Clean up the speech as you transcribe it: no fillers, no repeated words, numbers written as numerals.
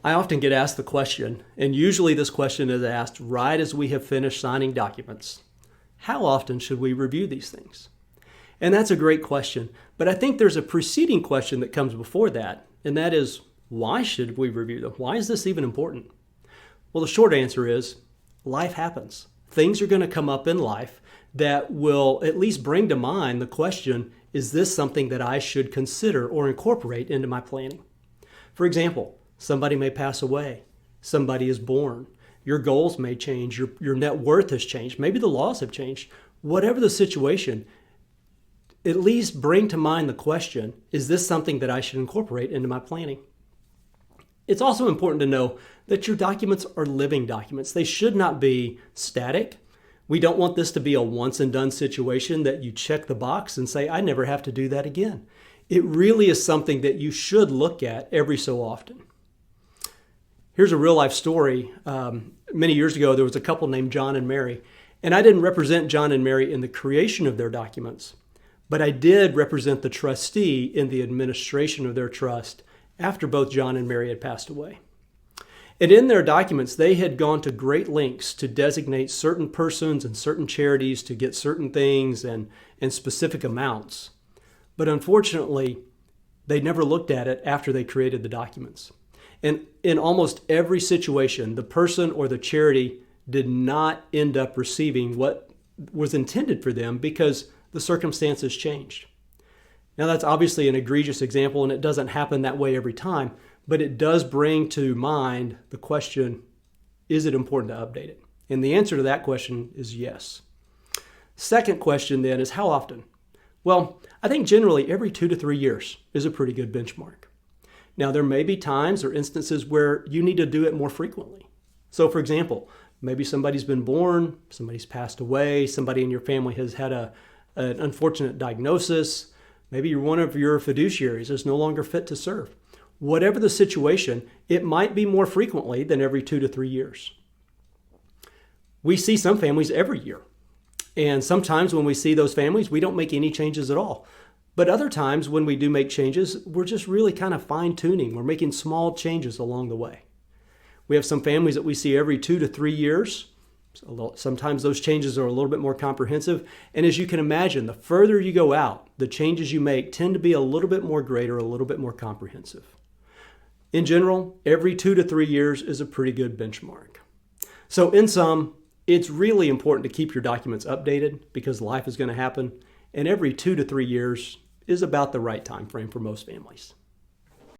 I often get asked the question, and usually this question is asked right as we have finished signing documents. How often should we review these things? And that's a great question, but I think there's a preceding question that comes before that, and that is, why should we review them? Why is this even important? Well, the short answer is, life happens. Things are going to come up in life that will at least bring to mind the question, is this something that I should consider or incorporate into my planning? For example, somebody may pass away. Somebody is born. Your goals may change. Your net worth has changed. Maybe the laws have changed. Whatever the situation, at least bring to mind the question, is this something that I should incorporate into my planning? It's also important to know that your documents are living documents. They should not be static. We don't want this to be a once and done situation that you check the box and say, I never have to do that again. It really is something that you should look at every so often. Here's a real life story. Many years ago, there was a couple named John and Mary, and I didn't represent John and Mary in the creation of their documents, but I did represent the trustee in the administration of their trust after both John and Mary had passed away. And in their documents, they had gone to great lengths to designate certain persons and certain charities to get certain things and specific amounts. But unfortunately, they never looked at it after they created the documents. And in almost every situation, the person or the charity did not end up receiving what was intended for them because the circumstances changed. Now, that's obviously an egregious example, and it doesn't happen that way every time, but it does bring to mind the question, is it important to update it? And the answer to that question is yes. Second question then is how often? Well, I think generally every 2 to 3 years is a pretty good benchmark. Now, there may be times or instances where you need to do it more frequently. So, for example, maybe somebody's been born, somebody's passed away, somebody in your family has had an unfortunate diagnosis. Maybe one of your fiduciaries is no longer fit to serve. Whatever the situation, it might be more frequently than every 2 to 3 years. We see some families every year. And sometimes when we see those families, we don't make any changes at all. But other times when we do make changes, we're just really kind of fine-tuning. We're making small changes along the way. We have some families that we see every 2 to 3 years. Sometimes those changes are a little bit more comprehensive. And as you can imagine, the further you go out, the changes you make tend to be a little bit more greater, a little bit more comprehensive. In general, every 2 to 3 years is a pretty good benchmark. So in sum, it's really important to keep your documents updated because life is going to happen. And every 2 to 3 years is about the right time frame for most families.